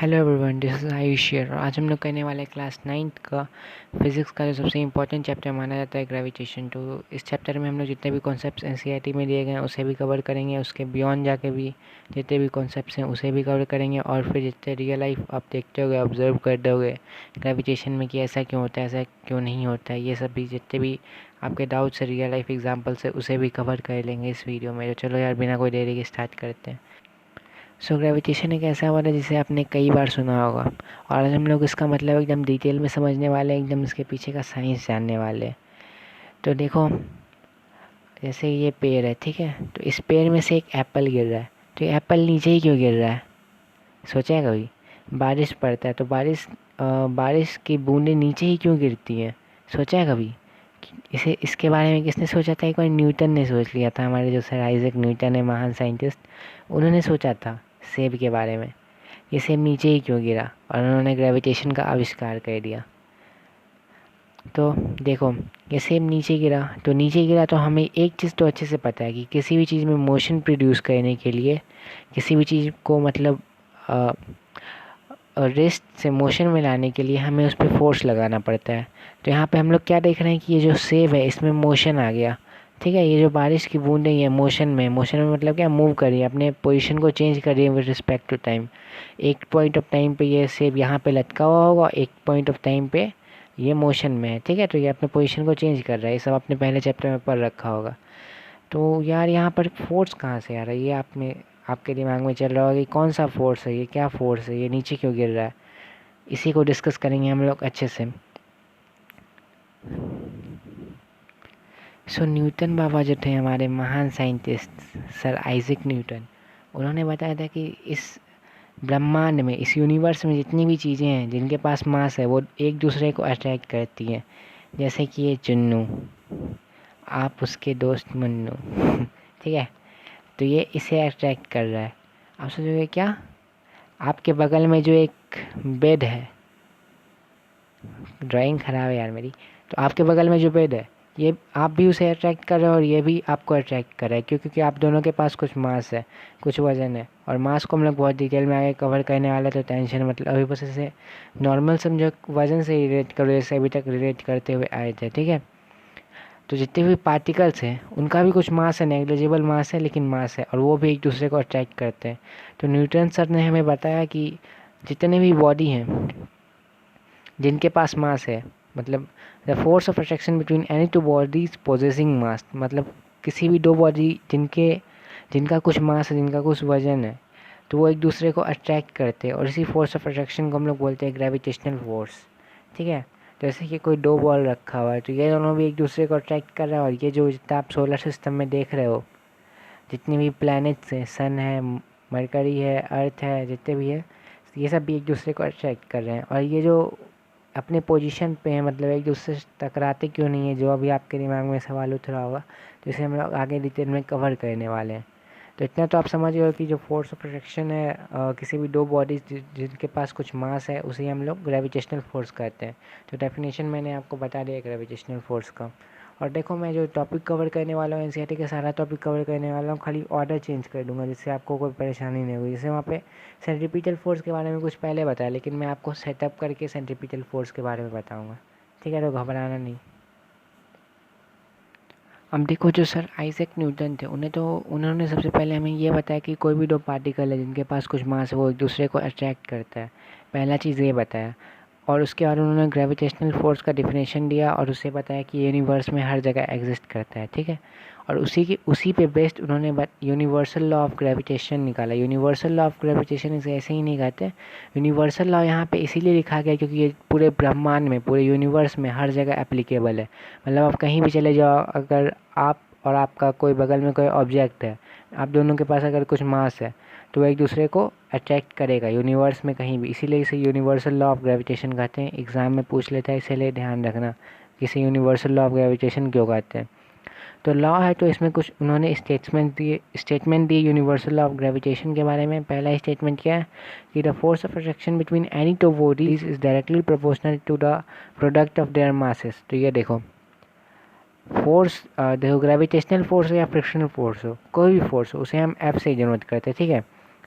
Hello everyone, this is Ayush here. और आज हम लोग करने वाले क्लास 9th का फिज़िक्स का जो सबसे इम्पोर्टेंट चैप्टर माना जाता है ग्रेविटेशन। तो इस चैप्टर में हम लोग जितने भी कॉन्सेप्ट्स एनसीईआरटी में दिए गए हैं उसे भी कवर करेंगे, उसके बियॉन्ड जाके भी जितने भी कॉन्सेप्ट्स हैं उसे भी कवर करेंगे, और फिर जितने रियल लाइफ आप देखते होगे, ऑब्जर्व करते होगे ग्रेविटेशन में कि ऐसा क्यों होता है, ऐसा क्यों नहीं होता है, ये सब भी जितने भी आपके डाउट्स है रियल लाइफ एग्जाम्पल्स है उसे भी कवर कर लेंगे इस वीडियो में। तो चलो यार, बिना कोई देरी के स्टार्ट करते हैं। ग्रेविटेशन एक ऐसा वर्ड है जिसे आपने कई बार सुना होगा, और आज हम लोग इसका मतलब एकदम डिटेल में समझने वाले हैं, एकदम इसके पीछे का साइंस जानने वाले हैं। तो देखो, जैसे ये पेड़ है, ठीक है, तो इस पेड़ में से एक एप्पल गिर रहा है, तो ये एप्पल नीचे ही क्यों गिर रहा है? सोचा है कभी? बारिश पड़ता है तो बारिश की बूंदें नीचे ही क्यों गिरती हैं? सोचा है कभी? इसके बारे में किसने सोचा था? एक बार न्यूटन ने सोच लिया था, हमारे जो सर आइजैक न्यूटन है, महान साइंटिस्ट, उन्होंने सोचा था सेब के बारे में, ये सेब नीचे ही क्यों गिरा, और उन्होंने ग्रेविटेशन का आविष्कार कर दिया। तो देखो, ये सेब नीचे गिरा तो हमें एक चीज़ तो अच्छे से पता है कि किसी भी चीज़ में मोशन प्रोड्यूस करने के लिए, किसी भी चीज़ को मतलब रेस्ट से मोशन में लाने के लिए हमें उस पर फोर्स लगाना पड़ता है। तो यहाँ पे हम लोग क्या देख रहे हैं कि ये जो सेब है इसमें मोशन आ गया, ठीक है। ये जो बारिश की बूंदें ये मोशन में मतलब क्या, मूव कर रही है, अपने पोजीशन को चेंज कर रही है विद रिस्पेक्ट टू टाइम। एक पॉइंट ऑफ टाइम पे ये सेब यहाँ पे लटका हुआ होगा, एक पॉइंट ऑफ टाइम पे ये मोशन में है, ठीक है। तो ये अपने पोजीशन को चेंज कर रहा है, ये सब आपने पहले चैप्टर में पढ़ रखा होगा। तो यार यहाँ पर फोर्स कहाँ से आ रहा है, ये आपके दिमाग में चल रहा होगा कि कौन सा फोर्स है, ये क्या फोर्स है, ये नीचे क्यों गिर रहा है। इसी को डिस्कस करेंगे हम लोग अच्छे से। न्यूटन बाबा जो थे, हमारे महान साइंटिस्ट सर आइजैक न्यूटन, उन्होंने बताया था कि इस ब्रह्मांड में, इस यूनिवर्स में जितनी भी चीज़ें हैं जिनके पास मास है वो एक दूसरे को अट्रैक्ट करती हैं। जैसे कि ये चुन्नू, आप उसके दोस्त मुन्नू ठीक है, तो ये इसे अट्रैक्ट कर रहा है। आप सोचोगे क्या? आपके बगल में जो एक बेड है, ड्राइंग ख़राब है यार मेरी, तो आपके बगल में जो बेड है, ये आप भी उसे अट्रैक्ट कर रहे हो और ये भी आपको अट्रैक्ट कर रहा है, क्योंकि आप दोनों के पास कुछ मास है, कुछ वज़न है। और मास को हम लोग बहुत डिटेल में आगे कवर करने वाले, तो टेंशन मतलब अभी बस इसे नॉर्मल समझो, वज़न से रिलेट करो जैसे अभी तक रिलेट करते हुए आए थे, ठीक है। तो जितने भी पार्टिकल्स हैं उनका भी कुछ मास है, नेग्लिजिबल मास है लेकिन मास है, और वो भी एक दूसरे को अट्रैक्ट करते हैं। तो न्यूटन सर ने हमें बताया कि जितने भी बॉडी हैं जिनके पास मास है, मतलब the force of attraction between any two bodies possessing mass, मतलब किसी भी दो बॉडी जिनका कुछ मास है, जिनका कुछ वजन है, तो वो एक दूसरे को अट्रैक्ट करते हैं, और इसी फोर्स ऑफ अट्रैक्शन को हम लोग बोलते हैं ग्रेविटेशनल फोर्स, ठीक है। जैसे कि कोई दो बॉल रखा हुआ है, तो ये दोनों भी एक दूसरे को अट्रैक्ट कर रहा है, और ये जो जितना आप सोलर सिस्टम में देख रहे हो, जितनी भी प्लैनेट्स हैं, सन है, मरकरी है, अर्थ है, जितने भी है, ये सब भी एक दूसरे को अट्रैक्ट कर रहे हैं। और ये जो अपने पोजीशन पे हैं, मतलब एक दूसरे से टकराते क्यों नहीं है, जो अभी आपके दिमाग में सवाल उठ रहा होगा, तो इसे हम लोग आगे डिटेल में कवर करने वाले हैं। तो इतना तो आप समझ गए हो कि जो फोर्स ऑफ अट्रैक्शन है किसी भी दो बॉडीज जिनके पास कुछ मास है, उसे हम लोग ग्रेविटेशनल फोर्स कहते हैं। तो डेफिनेशन मैंने आपको बता दिया ग्रेविटेशनल फोर्स का। और देखो, मैं जो टॉपिक कवर करने वाला हूँ एनसीईआरटी का सारा टॉपिक कवर करने वाला हूँ, खाली ऑर्डर चेंज कर दूंगा जिससे आपको कोई परेशानी नहीं होगी। जैसे वहाँ पे सेंट्रीपिटल फोर्स के बारे में कुछ पहले बताया, लेकिन मैं आपको सेटअप करके सेंट्रीपिटल फोर्स के बारे में बताऊँगा, ठीक है। तो घबराना नहीं। अब देखो, जो सर आइजैक न्यूटन थे, उन्होंने सबसे पहले हमें ये बताया कि कोई भी दो पार्टिकल है जिनके पास कुछ मास है वो एक दूसरे को अट्रैक्ट करता है, पहला चीज़ ये बताया। और उसके बाद उन्होंने ग्रेविटेशनल फोर्स का डिफिनेशन दिया, और उससे बताया कि यूनिवर्स में हर जगह एग्जिस्ट करता है, ठीक है। और उसी पे बेस्ड उन्होंने यूनिवर्सल लॉ ऑफ ग्रेविटेशन निकाला। यूनिवर्सल लॉ ऑफ ग्रेविटेशन इसे ऐसे ही नहीं कहते, यूनिवर्सल लॉ यहाँ पे इसीलिए लिखा गया क्योंकि ये पूरे ब्रह्मांड में, पूरे यूनिवर्स में हर जगह एप्लीकेबल है। मतलब आप कहीं भी चले जाओ, अगर आप और आपका कोई बगल में कोई ऑब्जेक्ट है, आप दोनों के पास अगर कुछ मास है, तो वो एक दूसरे को अट्रैक्ट करेगा यूनिवर्स में कहीं भी, इसीलिए इसे यूनिवर्सल लॉ ऑफ ग्रेविटेशन कहते हैं। एग्ज़ाम में पूछ लेता है, इसीलिए ध्यान रखना कि इसे यूनिवर्सल लॉ ऑफ ग्रेविटेशन क्यों कहते हैं। तो लॉ है, तो इसमें कुछ उन्होंने स्टेटमेंट दिए यूनिवर्सल लॉ ऑफ ग्रेविटेशन के बारे में। पहला स्टेटमेंट क्या है कि the force of attraction between any two bodies is directly proportional to the product of their masses. तो ये देखो, फोर्स, देखो, ग्रेविटेशनल फोर्स हो या फ्रिक्शनल फोर्स हो, कोई भी फोर्स हो, उसे हम एफ से डिनोट करते हैं, ठीक है।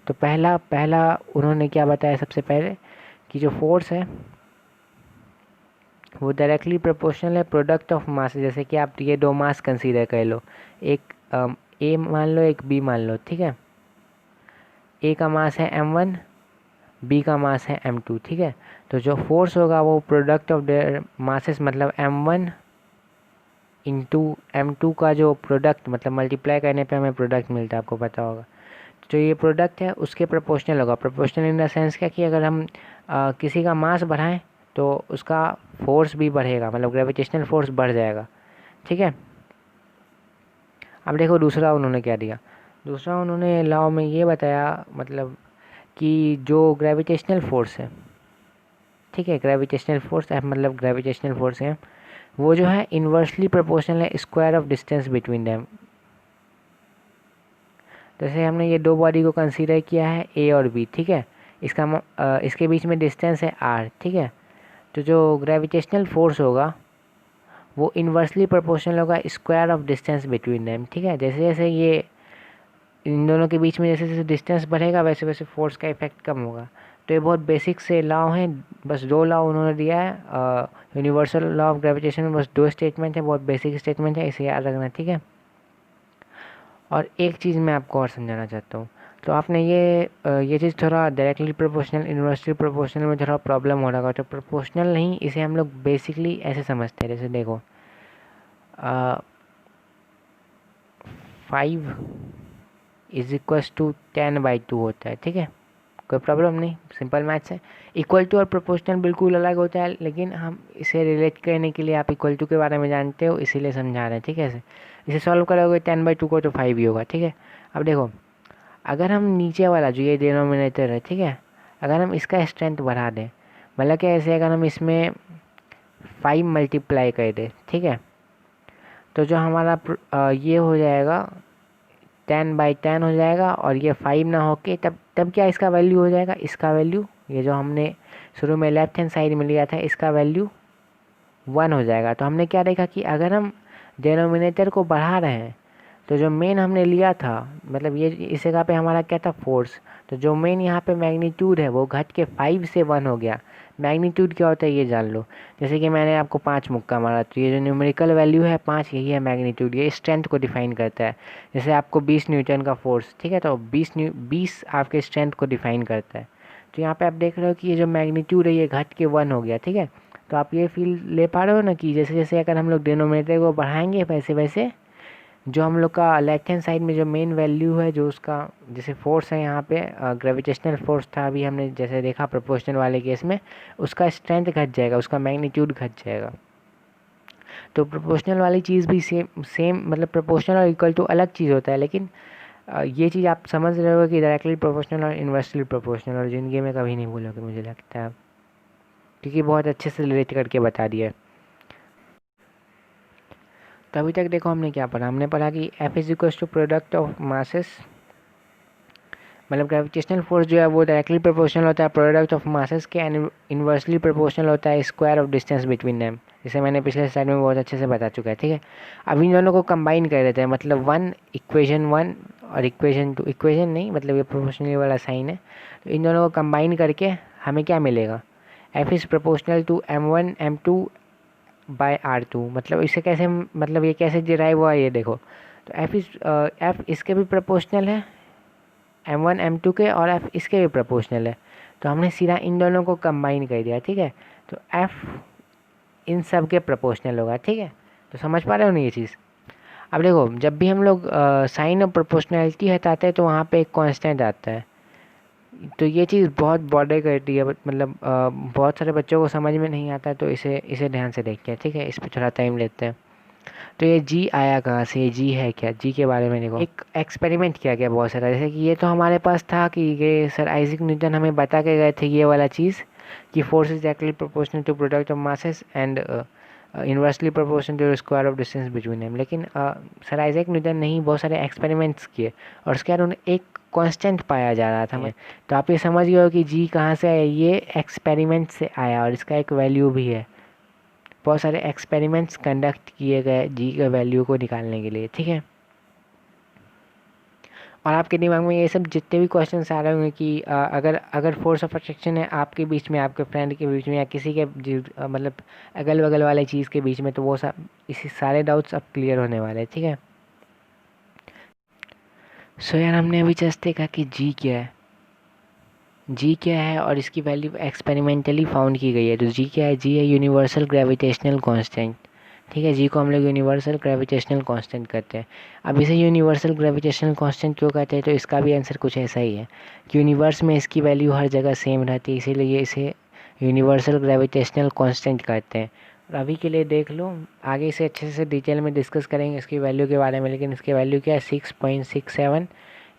तो पहला पहला उन्होंने क्या बताया सबसे पहले कि जो फोर्स है वो डायरेक्टली प्रोपोर्शनल है प्रोडक्ट ऑफ मास। जैसे कि आप ये दो मास कंसीडर कर लो, एक ए मान लो, एक बी मान लो, ठीक है। ए का मास है m1, बी का मास है m2, ठीक है। तो जो फोर्स होगा वो प्रोडक्ट ऑफ देयर मासेस, मतलब m1 इंटू m2 का जो प्रोडक्ट, मतलब मल्टीप्लाई करने पे हमें प्रोडक्ट मिलता है, आपको पता होगा। जो ये प्रोडक्ट है उसके प्रोपोर्शनल होगा। प्रोपोर्शनल इन द सेंस क्या कि अगर हम किसी का मास बढ़ाएं तो उसका फोर्स भी बढ़ेगा, मतलब ग्रेविटेशनल फोर्स बढ़ जाएगा, ठीक है। अब देखो दूसरा उन्होंने क्या दिया। दूसरा उन्होंने लॉ में ये बताया, मतलब कि जो ग्रेविटेशनल फोर्स है, ठीक है, ग्रेविटेशनल फोर्स मतलब ग्रेविटेशनल फोर्स है वो जो है इन्वर्सली प्रोपोर्शनल है square of distance between them. जैसे हमने ये दो बॉडी को कंसीडर किया है ए और बी, ठीक है। इसके बीच में डिस्टेंस है आर, ठीक है। तो जो ग्रेविटेशनल फोर्स होगा वो इन्वर्सली प्रोपोर्शनल होगा square of distance between them, ठीक है। जैसे जैसे ये इन दोनों के बीच में जैसे जैसे डिस्टेंस बढ़ेगा वैसे वैसे फोर्स का इफेक्ट कम होगा। तो ये बहुत बेसिक से लॉ हैं, बस दो लॉ उन्होंने दिया है। यूनिवर्सल लॉ ऑफ ग्रेविटेशन में बस दो स्टेटमेंट है, बहुत बेसिक स्टेटमेंट है, इसे याद रखना, ठीक है। और एक चीज़ मैं आपको और समझाना चाहता हूँ। तो आपने ये चीज़ थोड़ा डायरेक्टली प्रोपोर्शनल इन्वर्सली प्रोपोर्शनल में थोड़ा प्रॉब्लम हो रहा होगा। तो प्रोपोर्शनल नहीं, इसे हम लोग बेसिकली ऐसे समझते हैं, जैसे देखो 5 इज इक्वल्स टू 10/2 होता है, ठीक है। कोई प्रॉब्लम नहीं, सिंपल मैथ्स है। इक्वल टू और प्रोपोर्शनल बिल्कुल अलग होता है, लेकिन हम इसे रिलेट करने के लिए आप इक्वल टू के बारे में जानते हो इसीलिए समझा रहे हैं, ठीक है। इसे सॉल्व करोगे 10/2 को तो 5 ही होगा, ठीक है। अब देखो अगर हम नीचे वाला जो ये डिनोमिनेटर है, ठीक है, अगर हम इसका स्ट्रेंथ बढ़ा दें, मतलब क्या, ऐसे अगर हम इसमें 5 मल्टीप्लाई कर दें, ठीक है, तो जो हमारा ये हो जाएगा 10/10 हो जाएगा, और ये 5 ना होके तब क्या इसका वैल्यू हो जाएगा, इसका वैल्यू ये जो हमने शुरू में लेफ्ट हैंड साइड में लिया था इसका वैल्यू 1 हो जाएगा। तो हमने क्या देखा कि अगर हम डिनोमिनेटर को बढ़ा रहे हैं तो जो मेन हमने लिया था, मतलब ये इस जगह पे हमारा क्या था, फोर्स, तो जो मेन यहाँ पे मैग्नीट्यूड है वो घट के 5 से 1 हो गया। मैग्नीट्यूड क्या होता है ये जान लो। जैसे कि मैंने आपको 5 मुक्का मारा, तो ये जो न्यूमेरिकल वैल्यू है 5, यही है मैग्नीट्यूड, ये स्ट्रेंथ को डिफाइन करता है। जैसे आपको 20 न्यूटन का फोर्स, ठीक है, तो 20 आपके स्ट्रेंथ को डिफाइन करता है। तो यहाँ पे आप देख रहे हो कि ये जो मैग्नीट्यूड है ये घट के 1 हो गया, ठीक है। तो आप ये फील ले पा रहे हो ना कि जैसे जैसे अगर हम लोग डिनोमिनेटर को बढ़ाएंगे वैसे वैसे जो हम लोग का लेफ्ट हैंड साइड में जो मेन वैल्यू है, जो उसका जैसे फोर्स है यहाँ पे ग्रेविटेशनल फोर्स था, अभी हमने जैसे देखा प्रोपोर्शनल वाले केस में, उसका स्ट्रेंथ घट जाएगा, उसका मैग्नीट्यूड घट जाएगा। तो प्रोपोर्शनल वाली चीज़ भी सेम सेम, मतलब प्रोपोर्शनल और इक्वल टू अलग चीज़ होता है, लेकिन ये चीज़ आप समझ रहे हो कि डायरेक्टली प्रोपोर्शनल और इन्वर्सली प्रोपोर्शनल, और ज़िंदगी में कभी नहीं भूलोगे मुझे लगता है, क्योंकि बहुत अच्छे से रिलेट करके बता दिया। तो अभी तक देखो हमने क्या पढ़ा, हमने पढ़ा कि F is equals to product of masses, मतलब ग्रेविटेशनल फोर्स जो है वो डायरेक्टली प्रोपोर्शनल होता है प्रोडक्ट ऑफ मासेस के, एंड इन्वर्सली प्रोपोर्शनल होता है square of distance between them, जिसे मैंने पिछले स्लाइड में बहुत अच्छे से बता चुका है, ठीक है। अब इन दोनों को कंबाइन कर देते हैं, मतलब इक्वेशन 1 और इक्वेशन 2, इक्वेशन नहीं मतलब ये प्रोपोर्शनल वाला साइन है, तो इन दोनों को कंबाइन करके हमें क्या मिलेगा, F is proportional to m1 m2 by R2। मतलब इसे कैसे, मतलब ये कैसे डिराइव हुआ ये देखो। तो F इसके भी प्रोपोर्शनल है m1 m2 के, और F इसके भी प्रोपोर्शनल है, तो हमने सीधा इन दोनों को कंबाइन कर दिया, ठीक है। तो F इन सब के प्रोपोर्शनल होगा, ठीक है। तो समझ पा रहे हो ना ये चीज़। अब देखो जब भी हम लोग साइन और प्रोपोर्शनैलिटी हटाते हैं तो वहाँ पे एक कांस्टेंट आता है, तो ये चीज़ बहुत बॉर्डर करती है, मतलब बहुत सारे बच्चों को समझ में नहीं आता है, तो इसे ध्यान से देखते हैं, ठीक है, इस पर थोड़ा टाइम लेते हैं। तो ये जी आया कहाँ से, ये जी है क्या, जी के बारे में देखो एक एक्सपेरिमेंट किया गया बहुत सारा। जैसे कि ये तो हमारे पास था कि ये सर आइजैक न्यूटन हमें बता के गए थे ये वाला चीज़ कि force is directly proportional to product of masses and inversely proportional to square of distance between them. लेकिन सर आइजैक न्यूटन ने ही बहुत सारे एक्सपेरिमेंट्स किए और उसके बाद उन्हें एक कांस्टेंट पाया जा रहा था मैं। तो आप ये समझ गए हो कि जी कहाँ से आया, ये एक्सपेरिमेंट से आया और इसका एक वैल्यू भी है। बहुत सारे एक्सपेरिमेंट्स कंडक्ट किए गए जी के वैल्यू को निकालने के लिए, ठीक है। और आपके दिमाग में ये सब जितने भी क्वेश्चन आ रहे होंगे कि अगर अगर फोर्स ऑफ अट्रैक्शन है आपके बीच में, आपके फ्रेंड के बीच में, या किसी के मतलब अगल बगल वाले चीज़ के बीच में, तो वो सब इसी सारे डाउट्स अब क्लियर होने वाले हैं, ठीक है। सो यार हमने अभी जस्ट देखा कि जी क्या है, जी क्या है और इसकी वैल्यू एक्सपेरिमेंटली फाउंड की गई है। तो जी क्या है? जी है यूनिवर्सल ग्रेविटेशनल कांस्टेंट, ठीक है। जी को हम लोग यूनिवर्सल ग्रेविटेशनल कांस्टेंट कहते हैं। अब इसे यूनिवर्सल ग्रेविटेशनल कांस्टेंट क्यों कहते हैं? तो इसका भी आंसर कुछ ऐसा ही है कि यूनिवर्स में इसकी वैल्यू हर जगह सेम रहती है, इसीलिए इसे यूनिवर्सल ग्रेविटेशनल कांस्टेंट कहते हैं। और अभी के लिए देख लो, आगे इसे अच्छे से डिटेल में डिस्कस करेंगे इसकी वैल्यू के बारे में, लेकिन इसकी वैल्यू क्या है? 6.67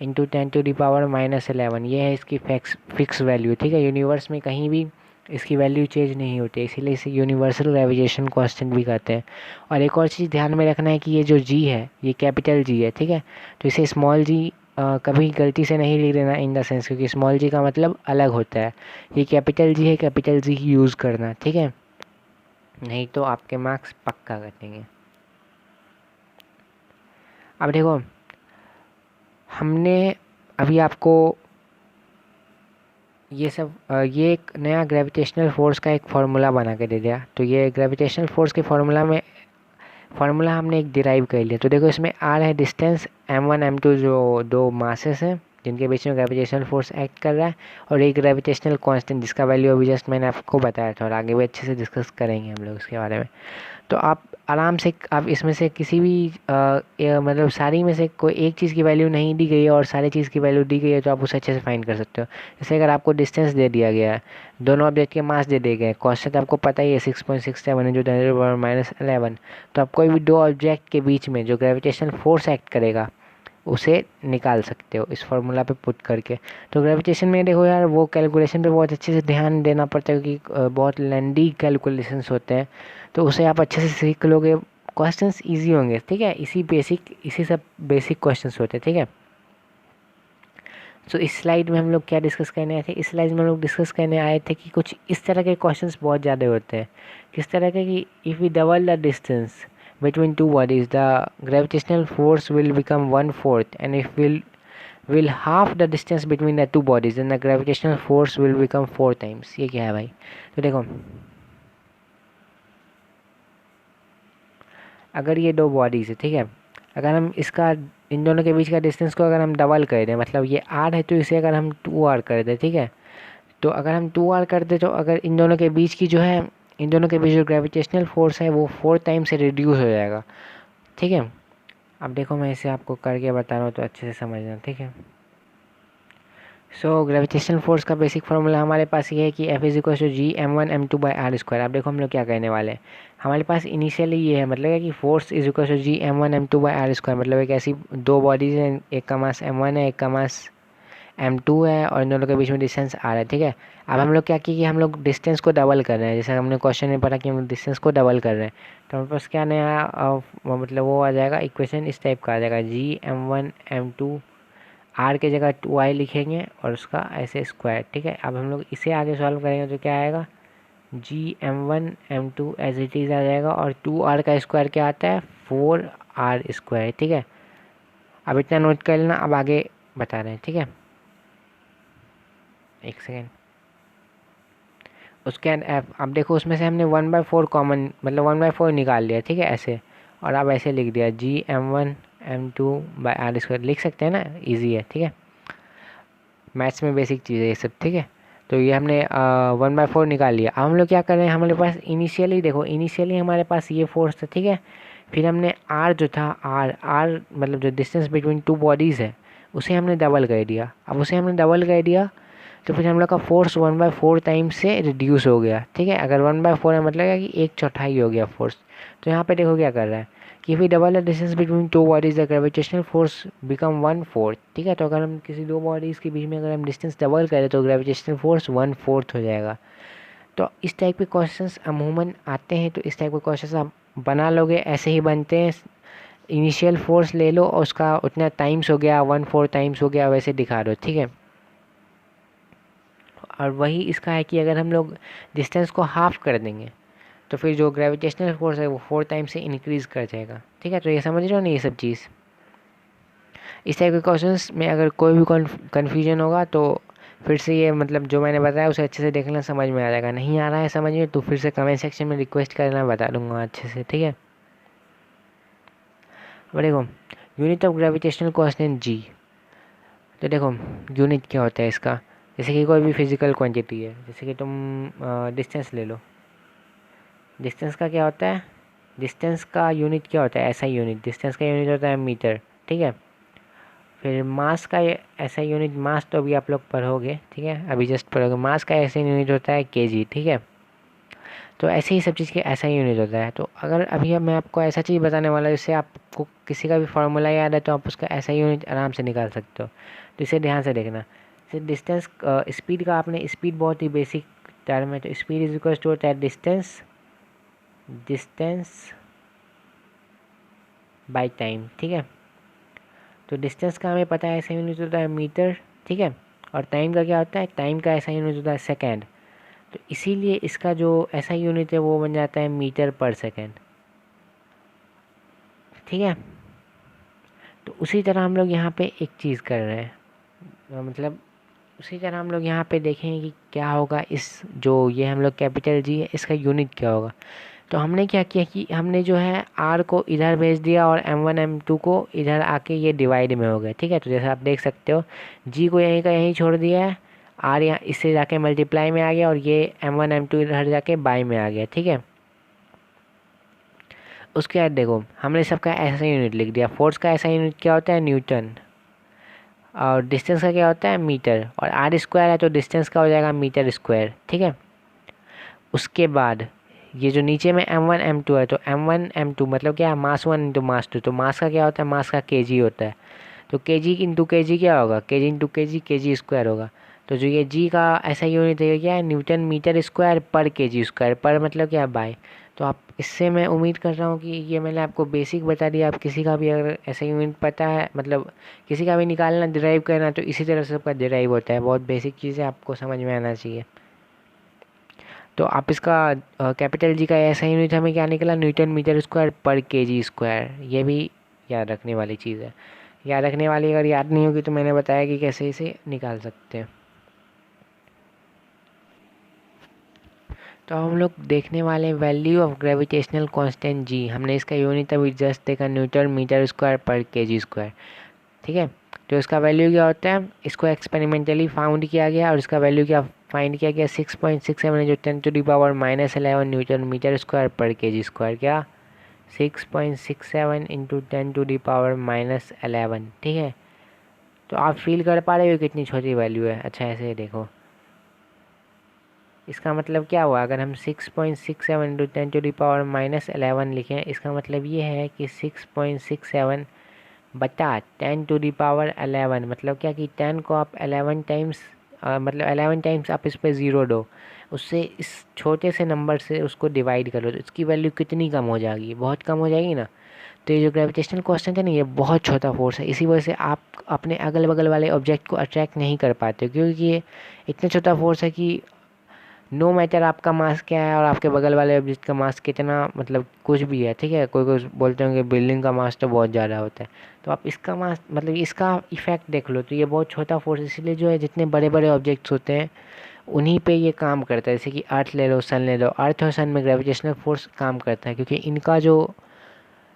इंटू 10⁻11। ये है इसकी फिक्स वैल्यू, ठीक है। यूनिवर्स में कहीं भी इसकी वैल्यू चेंज नहीं होती, इसीलिए इसे यूनिवर्सल ग्रेविटेशन कांस्टेंट भी कहते हैं। और एक और चीज़ ध्यान में रखना है कि ये जो जी है ये कैपिटल जी है, ठीक है। तो इसे स्मॉल जी कभी गलती से नहीं लिख देना इन द सेंस, क्योंकि स्मॉल जी का मतलब अलग होता है। ये कैपिटल जी है, कैपिटल जी ही यूज़ करना, ठीक है, नहीं तो आपके मार्क्स पक्का कटेंगे। अब देखो, हमने अभी आपको ये सब ये एक नया ग्रेविटेशनल फोर्स का एक फार्मूला बना के दे दिया। तो ये ग्रेविटेशनल फोर्स के फार्मूला हमने एक डिराइव कर लिया। तो देखो इसमें आर है डिस्टेंस, m1 m2 जो दो मासेस हैं जिनके बीच में ग्रेविटेशनल फोर्स एक्ट कर रहा है, और एक ग्रेविटेशनल कांस्टेंट जिसका वैल्यू अभी जस्ट मैंने आपको बताया था, और आगे भी अच्छे से डिस्कस करेंगे हम लोग इसके बारे में। तो आप आराम से आप इसमें से किसी भी मतलब सारी में से कोई एक चीज़ की वैल्यू नहीं दी गई है और सारी चीज़ की वैल्यू दी गई है, तो आप उसे अच्छे से फाइंड कर सकते हो। जैसे अगर आपको डिस्टेंस दे दिया गया है, दोनों ऑब्जेक्ट के मास दे दिए गए, कॉन्स्टेंट आपको पता ही है 6.67 इंटू 10⁻11। तो आप कोई भी दो ऑब्जेक्ट के बीच में जो ग्रेविटेशनल फोर्स एक्ट करेगा उसे निकाल सकते हो इस फार्मूला पे पुट करके। तो ग्रेविटेशन में देखो यार, वो कैलकुलेशन पे बहुत अच्छे से ध्यान देना पड़ता है, क्योंकि बहुत लेंदी कैलकुलेशंस होते हैं, तो उसे आप अच्छे से सीख लोगे। क्वेश्चंस इजी होंगे, ठीक है, इसी सब बेसिक क्वेश्चंस होते हैं, ठीक है। सो इस स्लाइड में हम लोग क्या डिस्कस करने आए थे? इस स्लाइड में हम लोग डिस्कस करने आए थे कि कुछ इस तरह के क्वेश्चंस बहुत ज़्यादा होते हैं। किस तरह के? कि if we double the distance between two bodies, the gravitational force will become 1/4, and if will half the distance between the two bodies, then the gravitational force will become 4 times। ये क्या है भाई? तो देखो, अगर ये दो बॉडीज है, ठीक है, अगर हम इसका इन दोनों के बीच का डिस्टेंस को अगर हम डबल कर दें, मतलब ये आर है तो इसे अगर हम 2r कर दें, ठीक है, तो अगर हम 2r कर दें तो अगर इन दोनों के बीच की जो है, इन दोनों के बीच जो ग्रेविटेशनल फोर्स है वो 4 टाइम से रिड्यूस हो जाएगा, ठीक है। अब देखो मैं इसे आपको करके बता रहा हूँ तो अच्छे से समझना, ठीक है। सो ग्रेविटेशनल फोर्स का बेसिक फार्मूला हमारे पास ये है कि F is equal to G m1m2/r²। अब देखो हम लोग क्या कहने वाले हैं, हमारे पास इनिशियली ये है, मतलब है कि force is equal to G m1m2/r²। मतलब एक ऐसी दो बॉडीज हैं, एक का मास m1 है, एक का मास m2 है, और इन दोनों के बीच में डिस्टेंस r है, ठीक है। अब हम लोग क्या किए कि हम लोग डिस्टेंस को डबल कर रहे हैं, जैसे हमने क्वेश्चन में पढ़ा कि हम लोग डिस्टेंस को डबल कर रहे हैं। तो हमारे पास क्या नया मतलब वो आ जाएगा, इक्वेशन इस टाइप का आ जाएगा, G m1m2 आर की जगह 2i लिखेंगे और उसका ऐसे स्क्वायर, ठीक है। अब हम लोग इसे आगे सॉल्व करेंगे तो क्या आएगा, G m1m2 as it is आ जाएगा, और 2r का स्क्वायर क्या आता है, 4r², ठीक है। अब इतना नोट कर लेना, अब आगे बता रहे हैं, ठीक है। एक सेकेंड, उसके अब देखो उसमें से हमने 1/4 कॉमन, मतलब 1/4 निकाल लिया, ठीक है, ऐसे, और अब ऐसे लिख दिया G m1m2/r² लिख सकते हैं ना, इजी है, ठीक है। मैथ्स में बेसिक चीज़ है ये सब, ठीक है। तो ये हमने 1/4 निकाल लिया। अब हम लोग क्या कर रहे हैं, हमारे पास इनिशियली देखो, इनिशियली हमारे पास ये फोर्स था, ठीक है। फिर हमने आर जो था, आर मतलब जो डिस्टेंस बिटवीन टू बॉडीज़ है उसे हमने डबल कर दिया। अब उसे हमने डबल कर दिया तो फिर हम लोग का फोर्स 1/4 टाइम से रिड्यूस हो गया, ठीक है। अगर 1/4 है मतलब है कि 1/4 हो गया फोर्स। तो यहाँ पे देखो क्या कर रहा है कि we double the distance between two bodies the gravitational force become 1/4, ठीक है। तो अगर हम किसी दो बॉडीज़ के बीच में अगर हम डिस्टेंस डबल करें तो ग्रेविटेशनल फोर्स 1/4 हो जाएगा। तो इस टाइप के क्वेश्चंस अमूमन आते हैं, तो इस टाइप के क्वेश्चंस आप बना लोगे, ऐसे ही बनते हैं। इनिशियल फोर्स ले लो और उसका उतना टाइम्स हो गया, 1/4 टाइम्स हो गया, वैसे दिखा दो, ठीक है। और वही इसका है कि अगर हम लोग डिस्टेंस को हाफ कर देंगे तो फिर जो ग्रेविटेशनल फोर्स है वो 4 टाइम से इंक्रीज़ कर जाएगा, ठीक है। तो ये समझ रहे हो ना ये सब चीज़। इस टाइप के क्वेश्चंस में अगर कोई भी कन्फ्यूजन होगा तो फिर से ये मतलब जो मैंने बताया उसे अच्छे से देखना, समझ में आ जाएगा। नहीं आ रहा है समझ में तो फिर से कमेंट सेक्शन में रिक्वेस्ट करना, बता दूंगा अच्छे से, ठीक है। अब देखो यूनिट ऑफ ग्रेविटेशनल कांस्टेंट जी। तो देखो यूनिट क्या होता है इसका, जैसे कि कोई भी फिजिकल क्वांटिटी है, जैसे कि तुम डिस्टेंस ले लो। डिस्टेंस का क्या होता है, डिस्टेंस का यूनिट क्या होता है, ऐसा यूनिट, डिस्टेंस का यूनिट होता है मीटर, ठीक है। फिर मास का ऐसा यूनिट, मास तो अभी आप लोग पढ़ोगे, ठीक है, अभी जस्ट पढ़ोगे। मास का ऐसा यूनिट होता है केजी, ठीक है। तो ऐसे ही सब चीज़ के ऐसा यूनिट होता है। तो अगर अभी अब मैं आपको ऐसा चीज़ बताने वाला हूँ जिससे आपको किसी का भी फार्मूला याद है तो आप उसका ऐसा यूनिट आराम से निकाल सकते हो। तो इसे ध्यान से देखना। जैसे डिस्टेंस, स्पीड का आपने, स्पीड बहुत ही बेसिक टर्म है, तो स्पीड इज इक्वल टू होता है डिस्टेंस बाई टाइम, ठीक है। तो डिस्टेंस का हमें पता है ऐसा यूनिट होता है मीटर, ठीक है। और टाइम का क्या होता है, टाइम का ऐसा यूनिट होता है सेकेंड। तो इसीलिए इसका जो ऐसा यूनिट है वो बन जाता है मीटर पर सेकेंड, ठीक है। तो उसी तरह हम लोग यहाँ पे एक चीज़ कर रहे हैं, मतलब उसी तरह हम लोग यहाँ पे देखेंगे कि क्या होगा इस, जो ये हम लोग कैपिटल जी है इसका यूनिट क्या होगा। तो हमने क्या किया कि हमने जो है आर को इधर भेज दिया और M1 M2 को इधर आके ये डिवाइड में हो गए, ठीक है। तो जैसे आप देख सकते हो जी को यहीं का यहीं छोड़ दिया है, आर यहाँ इससे जाके मल्टीप्लाई में आ गया और ये M1 M2 इधर जाके बाई में आ गया, ठीक है। उसके बाद देखो हमने सबका ऐसा यूनिट लिख दिया। फोर्स का ऐसा यूनिट क्या होता है, न्यूटन। और डिस्टेंस का क्या होता है, मीटर। और आर स्क्वायर है तो डिस्टेंस का हो जाएगा मीटर स्क्वायर, ठीक है। उसके बाद ये जो नीचे में M1 M2 है, तो M1 M2 मतलब क्या है, मास 1 इंटू मास 2। तो मास का क्या होता है, मास का केजी होता है। तो केजी इंटू केजी क्या होगा, केजी इंटू केजी स्क्वायर होगा। तो जो ये जी का ऐसा यूनिट है क्या है, न्यूटन मीटर स्क्वायर पर केजी स्क्वायर, पर मतलब क्या है, बाय। तो आप इससे मैं उम्मीद कर रहा हूँ कि ये मैंने आपको बेसिक बता दिया। आप किसी का भी अगर ऐसा यूनिट पता है, मतलब किसी का भी निकालना, डिराइव करना, तो इसी तरह से सबका डिराइव होता है। बहुत बेसिक चीज़ है, आपको समझ में आना चाहिए। तो आप इसका कैपिटल जी का ऐसा यूनिट हमें क्या निकला, न्यूटन मीटर स्क्वायर पर केजी स्क्वायर। ये भी याद रखने वाली चीज़ है। याद रखने वाली, अगर याद नहीं होगी तो मैंने बताया कि कैसे इसे निकाल सकते हैं। तो हम लोग देखने वाले वैल्यू ऑफ ग्रेविटेशनल कांस्टेंट जी। हमने इसका यूनिट अभी जस्ट देखा, न्यूटन मीटर स्क्वायर पर केजी स्क्वायर, ठीक है। तो इसका वैल्यू क्या होता है, इसको एक्सपेरिमेंटली फाउंड किया गया और इसका वैल्यू क्या फाइंड किया गया, 6.67 जो 10⁻⁻11 न्यूटन मीटर स्क्वायर पर केजी स्क्वायर। क्या 6.67 इंटू 10⁻⁻11, ठीक है। तो आप फील कर पा रहे हो कितनी छोटी वैल्यू है। अच्छा ऐसे देखो, इसका मतलब क्या हुआ, अगर हम 6.67 इंटू 10⁻⁻11 लिखें, इसका मतलब ये है कि 6.67 बटा 10⁻11, मतलब क्या कि 10 को आप 11 टाइम्स, मतलब 11 टाइम्स आप इस पर ज़ीरो दो, उससे इस छोटे से नंबर से उसको डिवाइड करो, तो इसकी वैल्यू कितनी कम हो जाएगी, बहुत कम हो जाएगी ना। तो ये जो ग्रेविटेशनल कांस्टेंट है ना, ये बहुत छोटा फोर्स है। इसी वजह से आप अपने अगल बगल वाले ऑब्जेक्ट को अट्रैक्ट नहीं कर पाते, क्योंकि ये इतना छोटा फोर्स है कि नो मैटर आपका मास क्या है और आपके बगल वाले ऑब्जेक्ट का मास कितना, मतलब कुछ भी है, ठीक है। कोई कोई बोलते होंगे बिल्डिंग का मास तो बहुत ज़्यादा होता है, तो आप इसका मास, मतलब इसका इफेक्ट देख लो, तो ये बहुत छोटा फोर्स, इसलिए जो है जितने बड़े बड़े ऑब्जेक्ट्स होते हैं उन्हीं पे ये काम करता है। जैसे कि अर्थ ले लो, सन ले लो, अर्थ और सन में ग्रेविटेशनल फोर्स काम करता है, क्योंकि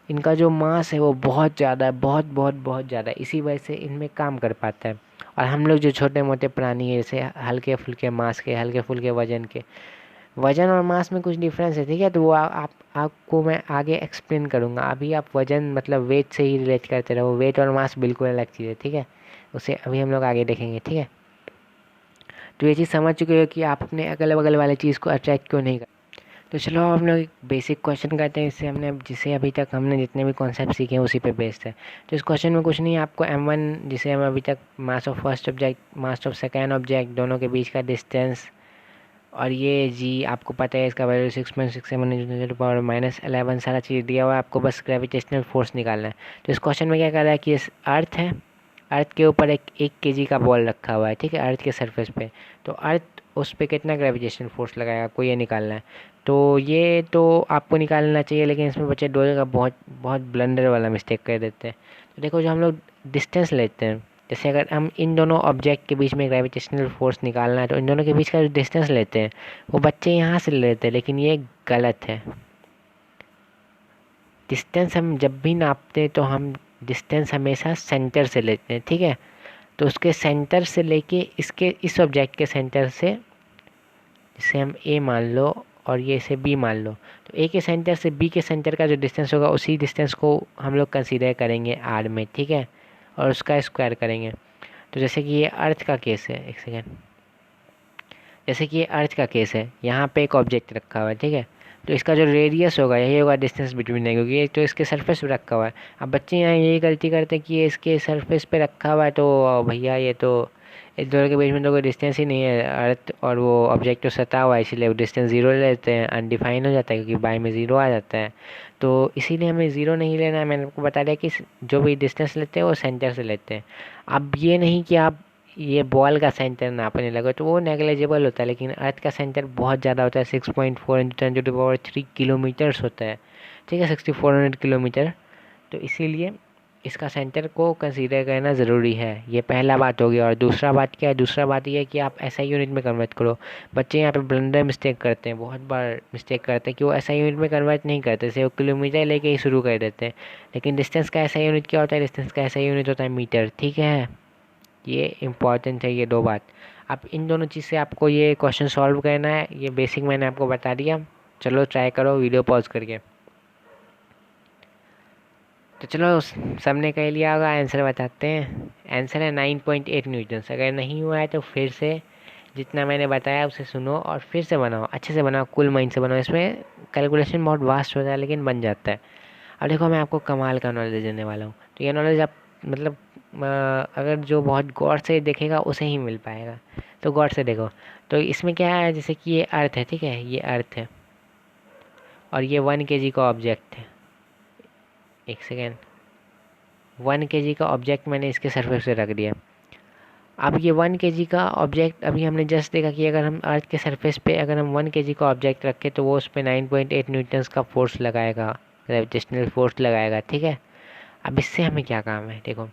इनका जो मास है वो बहुत ज़्यादा है, बहुत बहुत बहुत ज़्यादा, इसी वजह से इनमें काम कर पाता है। और हम लोग जो छोटे मोटे प्राणी है, जैसे हल्के फुल्के मास के, हल्के फुल्के वजन के, वजन और मास में कुछ डिफरेंस है, ठीक है। तो वो आपको मैं आगे एक्सप्लेन करूँगा। अभी आप वजन मतलब वेट से ही रिलेट करते रहो, वेट और मास बिल्कुल अलग चीज़ है, ठीक है। उसे अभी हम लोग आगे देखेंगे, ठीक है। तो ये चीज़ समझ चुके हो कि आप अपने अगल बगल वाले चीज़ को अट्रैक्ट क्यों नहीं। तो चलो हम लोग एक बेसिक क्वेश्चन करते हैं, इससे जिसे अभी तक हमने जितने भी कॉन्सेप्ट सीखे हैं उसी पे बेस्ड है। तो इस क्वेश्चन में कुछ नहीं है, आपको M1 जिसे हम अभी तक mass of first object, mass of second object, दोनों के बीच का डिस्टेंस, और ये जी आपको पता है इसका वैल्यू 6.67 × 10⁻11 सारा चीज़ दिया हुआ है, आपको बस ग्रेविटेशनल फोर्स निकालना है। तो इस क्वेश्चन में क्या कर रहा है कि इस अर्थ है, अर्थ के ऊपर एक केजी का बॉल रखा हुआ है, ठीक है, अर्थ के सरफेस पे। तो अर्थ उस पर कितना ग्रेविटेशनल फोर्स लगाएगा, आपको ये निकालना है। तो ये तो आपको निकालना चाहिए, लेकिन इसमें बच्चे दो जगह बहुत बहुत ब्लंडर वाला मिस्टेक कर देते हैं। तो देखो जो हम लोग डिस्टेंस लेते हैं, जैसे अगर हम इन दोनों ऑब्जेक्ट के बीच में ग्रेविटेशनल फोर्स निकालना है तो इन दोनों के बीच का जो डिस्टेंस लेते हैं वो बच्चे यहाँ से लेते हैं, लेकिन ये गलत है। डिस्टेंस हम जब भी नापते हैं तो हम डिस्टेंस हमेशा सेंटर से लेते हैं, ठीक है। तो उसके सेंटर से लेके इसके इस ऑब्जेक्ट के सेंटर से, जिसे हम ए मान लो और ये इसे बी मान लो, तो ए के सेंटर से बी के सेंटर का जो डिस्टेंस होगा उसी डिस्टेंस को हम लोग कंसीडर करेंगे आर में, ठीक है, और उसका स्क्वायर करेंगे। तो जैसे कि ये अर्थ का केस है, एक सेकेंड, जैसे कि ये अर्थ का केस है, यहाँ पे एक ऑब्जेक्ट रखा हुआ है, ठीक है, तो इसका जो रेडियस होगा यही होगा डिस्टेंस बिटवीन है, क्योंकि ये तो इसके सरफेस पे रखा हुआ है। अब बच्चे यहाँ यही गलती करते हैं कि ये इसके सरफेस पे रखा हुआ है, तो भैया ये तो इस दोनों के बीच में तो कोई डिस्टेंस ही नहीं है, अर्थ और वो ऑब्जेक्ट तो सता हुआ है, इसीलिए वो डिस्टेंस ज़ीरो ले लेते हैं, अनडिफाइन हो जाता है क्योंकि बाय में ज़ीरो आ जाता है। तो इसीलिए हमें ज़ीरो नहीं लेना है। मैंने आपको बता दिया कि जो भी डिस्टेंस लेते हैं वो सेंटर से लेते हैं। अब ये नहीं कि आप ये बॉल का सेंटर नापने लगे तो वो नेग्लेजिबल होता है, लेकिन अर्थ का सेंटर बहुत ज़्यादा होता है, 6.4 × 10⁻³ किलोमीटर्स होता है, ठीक है, 6400 किलोमीटर। तो इसीलिए इसका सेंटर को कंसीडर करना ज़रूरी है। ये पहला बात होगी। और दूसरा बात क्या है, दूसरा बात ये है कि आप एसआई यूनिट में कन्वर्ट करो। बच्चे यहाँ पे ब्लंडर मिस्टेक करते हैं, बहुत बार मिस्टेक करते हैं कि वो एसआई यूनिट में कन्वर्ट नहीं करते, जैसे वो किलोमीटर लेके ही शुरू कर देते हैं। लेकिन डिस्टेंस का एसआई यूनिट क्या होता है, डिस्टेंस का एसआई यूनिट होता है मीटर, ठीक है। ये इम्पॉर्टेंट है ये दो बात। अब इन दोनों चीज़ से आपको ये क्वेश्चन सॉल्व करना है, ये बेसिक मैंने आपको बता दिया। चलो ट्राई करो वीडियो पॉज करके। तो चलो सबने कह लिया होगा, आंसर बताते हैं। आंसर है 9.8 न्यूटन्स। अगर नहीं हुआ है तो फिर से जितना मैंने बताया उसे सुनो और फिर से बनाओ, अच्छे से बनाओ, कूल माइंड से बनाओ। इसमें कैलकुलेशन बहुत वास्ट होता है लेकिन बन जाता है। अब देखो मैं आपको कमाल का नॉलेज देने वाला हूँ, तो ये नॉलेज आप मतलब अगर जो बहुत गौर से देखेगा उसे ही मिल पाएगा, तो गौर से देखो। तो इसमें क्या है, जैसे कि ये अर्थ है, ठीक है, ये अर्थ है और ये 1 kg का ऑब्जेक्ट है। एक सेकेंड, 1 kg का ऑब्जेक्ट मैंने इसके सरफेस पे रख दिया। अब ये 1 kg का ऑब्जेक्ट, अभी हमने जस्ट देखा कि अगर हम अर्थ के सरफेस पे अगर हम 1 kg का ऑब्जेक्ट रखें तो वो उस पर 9.8 न्यूटन्स का फोर्स लगाएगा, ग्रेविटेशनल फोर्स लगाएगा, ठीक है। अब इससे हमें क्या काम है, देखो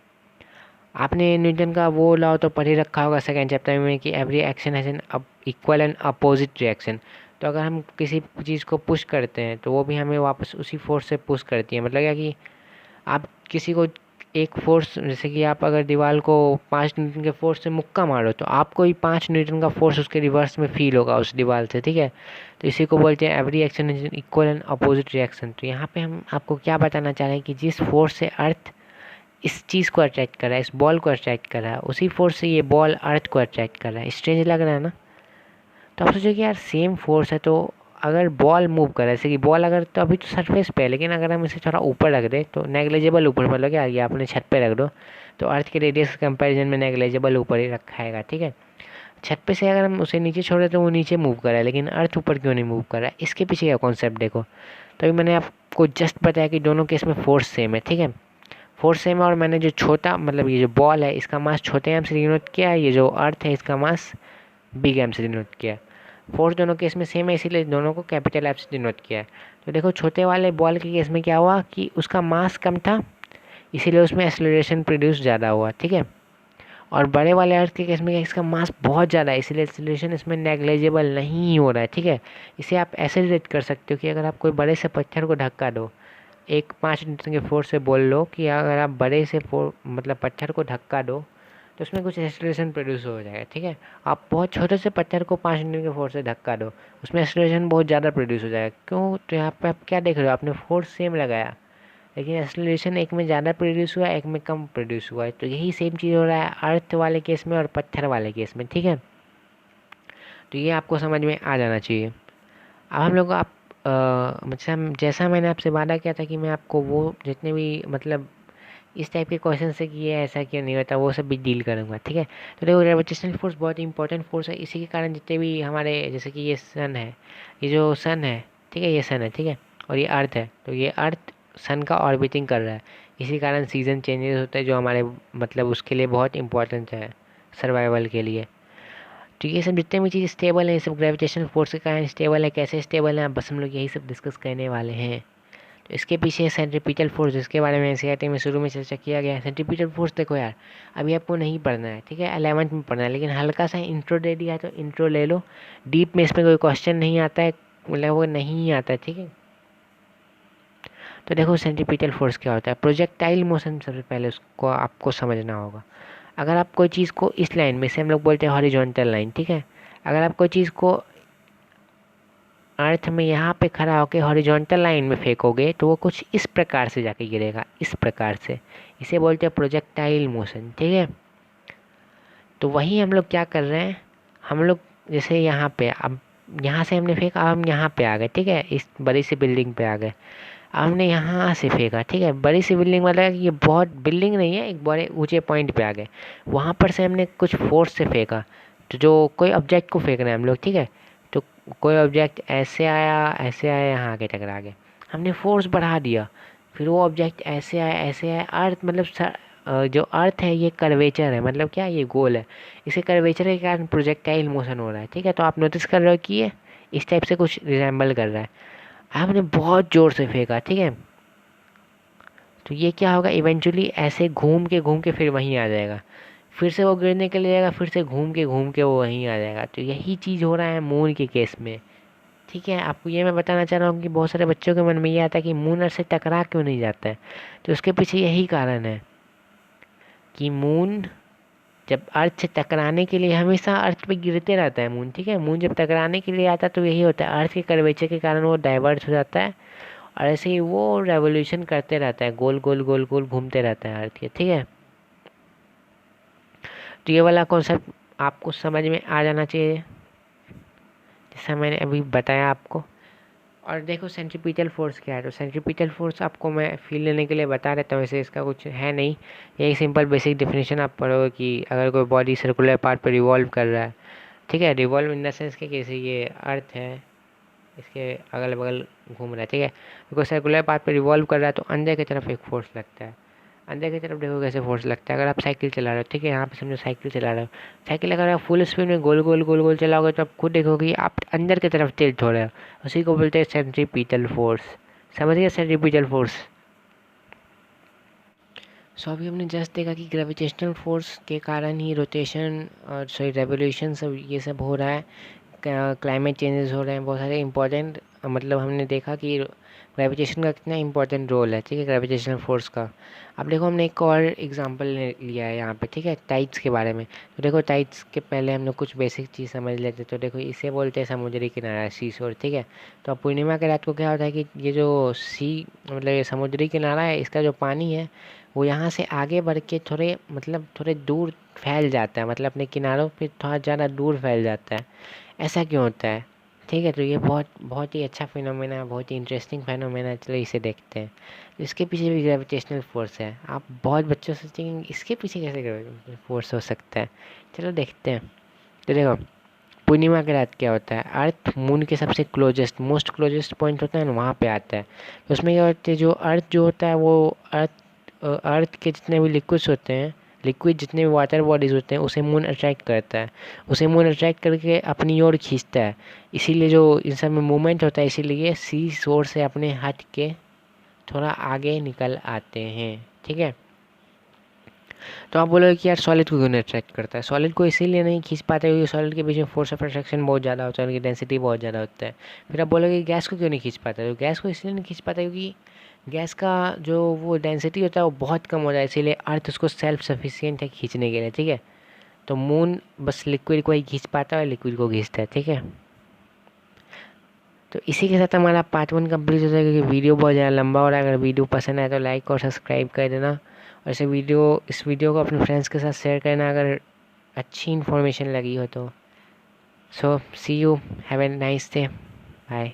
आपने न्यूटन का वो लॉ तो पढ़ ही रखा होगा सेकेंड चैप्टर में कि every action has an equal and opposite reaction. तो अगर हम किसी चीज़ को पुश करते हैं तो वो भी हमें वापस उसी फोर्स से पुश करती है। मतलब क्या कि आप किसी को एक फोर्स, जैसे कि आप अगर दीवार को 5 न्यूटन के फोर्स से मुक्का मारो तो आपको ही 5 न्यूटन का फोर्स उसके रिवर्स में फील होगा उस दीवार से, ठीक है। तो इसी को बोलते हैं every action is an equal and opposite reaction. तो यहाँ पे हम आपको क्या बताना चाह रहे हैं कि जिस फोर्स से अर्थ इस चीज़ को अट्रैक्ट कर रहा है, इस बॉल को अट्रैक्ट कर रहा है, उसी फोर्स से ये बॉल अर्थ को अट्रैक्ट कर रहा है। स्ट्रेंज लग रहा है ना। तो आप सोचो कि यार सेम फोर्स है, तो अगर बॉल मूव कर रहा है, जैसे कि बॉल अगर तो अभी तो सरफेस पे है, लेकिन अगर हम इसे थोड़ा ऊपर रख दें तो नेग्लेजिबल ऊपर, मतलब क्या ये आपने छत पे रख दो तो अर्थ के रेडियस के कंपैरिजन में नेग्लेजिबल ऊपर ही रखाएगा, ठीक है। छत पे से अगर हम उसे नीचे छोड़े तो वो नीचे मूव कर रहा है, लेकिन अर्थ ऊपर क्यों नहीं मूव कर रहा है, इसके पीछे का कॉन्सेप्ट देखो। तो अभी मैंने आपको जस्ट बताया कि दोनों केस में फोर्स सेम है, ठीक है, फोर्स सेम है। और मैंने जो छोटा, मतलब ये जो बॉल है इसका मास छोटे एम से डिनोट किया है, ये जो अर्थ है इसका मास बिग एम से डिनोट किया है। फोर्स दोनों केस में सेम है, इसीलिए दोनों को कैपिटल एफ से डिनोट किया है। तो देखो छोटे वाले बॉल के केस में क्या हुआ कि उसका मास कम था, इसीलिए उसमें एक्सेलरेशन प्रोड्यूस ज़्यादा हुआ, ठीक है। और बड़े वाले अर्थ के केस में इसका मास बहुत ज़्यादा है, इसलिए एक्सेलरेशन इसमें नेग्लेजिबल नहीं हो रहा है, ठीक है। इसे आप ऐसे रिलेट कर सकते हो कि अगर आप कोई बड़े से पत्थर को धक्का दो, एक 5 न्यूटन के फोर्स से बोल लो कि अगर आप बड़े से मतलब पत्थर को धक्का दो तो उसमें कुछ एक्सेलरेशन प्रोड्यूस हो जाएगा, ठीक है। आप बहुत छोटे से पत्थर को 5 न्यूटन के फोर्स से धक्का दो, उसमें एक्सेलरेशन बहुत ज़्यादा प्रोड्यूस हो जाएगा। क्यों, तो यहाँ पे आप क्या देख रहे हो, आपने फोर्स सेम लगाया लेकिन एक्सेलरेशन एक में ज़्यादा प्रोड्यूस हुआ, एक में कम प्रोड्यूस हुआ है। तो यही सेम चीज़ हो रहा है अर्थ वाले केस में और पत्थर वाले केस में, ठीक है। तो ये आपको समझ में आ जाना चाहिए। अब हम लोग मतलब जैसा मैंने आपसे वादा किया था कि मैं आपको वो जितने भी मतलब इस टाइप के क्वेश्चन से कि ये ऐसा क्यों नहीं होता वो सब भी डील करूँगा, ठीक है। तो देखो ग्रेविटेशनल फोर्स बहुत इंपॉर्टेंट फोर्स है, इसी के कारण जितने भी हमारे, जैसे कि ये सन है, ये जो सन है, ठीक है, ये सन है, ठीक है, और ये अर्थ है, तो ये अर्थ सन का ऑर्बिटिंग कर रहा है, इसी कारण सीजन चेंजेस होते हैं जो हमारे मतलब उसके लिए बहुत इंपॉर्टेंट है सर्वाइवल के लिए। तो ये सब जितने भी चीज़ स्टेबल है, ये सब ग्रेविटेशनल फोर्स के कारण स्टेबल है। कैसे स्टेबल है बस हम लोग यही सब डिस्कस करने वाले हैं। तो इसके पीछे सेंट्रीपिटल फोर्स, जिसके बारे में एनसीईआरटी में शुरू में चर्चा किया गया है। सेंट्रीपिटल फोर्स देखो यार, अभी आपको नहीं पढ़ना है, ठीक है, 11th में पढ़ना है, लेकिन हल्का सा इंट्रो दे दिया तो इंट्रो ले लो। डीप में इसमें कोई क्वेश्चन नहीं आता है, मतलब वो नहीं आता है, ठीक है। तो देखो सेंट्रीपिटल फोर्स क्या होता है। प्रोजेक्टाइल मोशन सबसे पहले उसको आपको समझना होगा। अगर आप कोई चीज़ को इस लाइन में से हम लोग बोलते हैं हॉरिजॉन्टल लाइन, ठीक है, अगर आप कोई चीज़ को अर्थ में यहाँ पे खड़ा होकर हॉरिजॉन्टल लाइन में फेंकोगे तो वो कुछ इस प्रकार से जाके गिरेगा, इस प्रकार से। इसे बोलते हैं प्रोजेक्टाइल मोशन, ठीक है। तो वही हम लोग क्या कर रहे हैं, हम लोग जैसे यहाँ पे, अब यहाँ से हमने फेंका, अब हम यहाँ पे आ गए, ठीक है, इस बड़ी सी बिल्डिंग पे आ गए। अब हमने यहाँ से फेंका, ठीक है, बड़ी सी बिल्डिंग, मतलब ये बहुत बिल्डिंग नहीं है, एक बड़े ऊंचे पॉइंट पे आ गए। वहाँ पर से हमने कुछ फोर्स से फेंका, तो जो कोई ऑब्जेक्ट को फेंक रहे हैं हम लोग, ठीक है, तो कोई ऑब्जेक्ट ऐसे आया यहाँ आके टकरा गया, हमने फोर्स बढ़ा दिया, फिर वो ऑब्जेक्ट ऐसे आया। अर्थ मतलब जो अर्थ है ये कर्वेचर है, मतलब क्या, ये गोल है, इसे कर्वेचर के कारण प्रोजेक्टाइल मोशन हो रहा है, ठीक है। तो आप नोटिस कर रहे हो कि ये इस टाइप से कुछ रिजेंबल कर रहा है। हमने बहुत ज़ोर से फेंका, ठीक है, तो ये क्या होगा, इवेंचुअली ऐसे घूम के फिर वहीं आ जाएगा, फिर से वो गिरने के लिए जाएगा, फिर से घूम के वो वहीं आ जाएगा। तो यही चीज़ हो रहा है मून के केस में, ठीक है। आपको ये मैं बताना चाह रहा हूँ कि बहुत सारे बच्चों के मन में ये आता है कि मून अर्थ से टकरा क्यों नहीं जाता है, तो उसके पीछे यही कारण है कि मून जब अर्थ से टकराने के लिए, हमेशा अर्थ पे गिरते रहता है मून, ठीक है। मून जब टकराने के लिए आता है तो यही होता है, अर्थ के कर्वेचर के कारण वो डाइवर्ट हो जाता है, और ऐसे ही वो रेवोल्यूशन करते रहता है, गोल गोल गोल गोल घूमते रहता है अर्थ के, ठीक है। तो ये वाला कॉन्सेप्ट आपको समझ में आ जाना चाहिए, जैसा मैंने अभी बताया आपको। और देखो सेंट्रीपिटल फोर्स क्या है, तो सेंट्रीपिटल फोर्स आपको मैं फील लेने के लिए बता देता हूँ, वैसे इसका कुछ है नहीं, यही सिंपल बेसिक डेफिनेशन आप पढ़ोगे कि अगर कोई बॉडी सर्कुलर पार्ट पर रिवॉल्व कर रहा है, ठीक है, रिवॉल्व इन द सेंस के कैसे ये अर्थ है, इसके अगल बगल घूम रहा है, ठीक है, बिकॉज सर्कुलर पाथ पे रिवॉल्व कर रहा है, तो अंदर की तरफ एक फोर्स लगता है। अंदर की तरफ देखो कैसे फोर्स लगता है, अगर आप साइकिल चला रहे हो, ठीक है, यहाँ पे समझो साइकिल चला रहे हो, साइकिल अगर आप फुल स्पीड में गोल गोल गोल गोल चलाओगे तो आप खुद देखोगे आप अंदर की तरफ टिल्ट हो रहे हो, उसी को बोलते हैं सेंट्रीपिटल फोर्स। समझ गए, सेंट्रीपिटल फोर्स। सो अभी हमने जस्ट देखा कि ग्रेविटेशनल फोर्स के कारण ही रोटेशन और सॉरी रेवोल्यूशन सब ये सब हो रहा है, क्लाइमेट चेंजेस हो रहे हैं, बहुत सारे इंपॉर्टेंट, मतलब हमने देखा कि ग्रेविटेशन का कितना इंपॉर्टेंट रोल है, ठीक है, ग्रेविटेशनल फोर्स का। अब देखो हमने एक और एग्जांपल लिया है यहाँ पे, ठीक है, टाइड्स के बारे में। तो देखो टाइड्स के पहले हम लोग कुछ बेसिक चीज़ समझ लेते, तो देखो इसे बोलते हैं समुद्री किनारा, सी शोर, ठीक है। तो अब पूर्णिमा के रात को क्या होता है कि ये जो मतलब ये समुद्री किनारा है, इसका जो पानी है वो यहाँ से आगे बढ़ के थोड़े दूर फैल जाता है, मतलब अपने किनारों पे थोड़ा ज़्यादा दूर फैल जाता है। ऐसा क्यों होता है, ठीक है। तो ये बहुत बहुत ही अच्छा फिनोमेना है, बहुत ही इंटरेस्टिंग फिनोमेना है, चलो इसे देखते हैं। तो इसके पीछे भी ग्रेविटेशनल फोर्स है। आप बहुत बच्चों से सोचेंगे इसके पीछे कैसे ग्रेविटेशनल फोर्स हो सकता है, चलो देखते हैं। तो देखो पूर्णिमा के रात क्या होता है, अर्थ मून के सबसे मोस्ट क्लोजेस्ट पॉइंट होता है ना, वहाँ पे आता है। तो उसमें क्या होता है, जो अर्थ जो होता है वो अर्थ के जितने भी लिक्विड्स होते हैं, लिक्विड जितने भी वाटर बॉडीज़ होते हैं, उसे मून अट्रैक्ट करता है, उसे मून अट्रैक्ट करके अपनी ओर खींचता है। इसीलिए जो इन सब में मूवमेंट होता है, इसीलिए सी शोर से अपने हट के थोड़ा आगे निकल आते हैं, ठीक है। तो आप बोलोगे कि यार सॉलिड को क्यों नहीं अट्रैक्ट करता है, सॉलिड को इसीलिए नहीं खींच पाते क्योंकि सॉलिड के बीच में फोर्स ऑफ अट्रैक्शन बहुत ज़्यादा होता है, उनकी डेंसिटी बहुत ज़्यादा होता है। फिर आप बोलोगे गैस को क्यों नहीं खींच पाता, तो गैस को इसलिए नहीं खींच पाता क्योंकि गैस का जो वो डेंसिटी होता है वो बहुत कम हो जाए, इसीलिए अर्थ उसको सेल्फ सफिशिएंट है खींचने के लिए, ठीक है। तो मून बस लिक्विड को ही खींच पाता है और लिक्विड को खींचता है, ठीक है। तो इसी के साथ हमारा पार्ट 1 कंप्लीट होता है, क्योंकि वीडियो बहुत ज़्यादा लंबा हो रहा है। अगर वीडियो पसंद आए तो लाइक और सब्सक्राइब कर देना, और इस वीडियो को अपने फ्रेंड्स के साथ शेयर करना अगर अच्छी इन्फॉर्मेशन लगी हो तो। So see you, have a nice day, bye.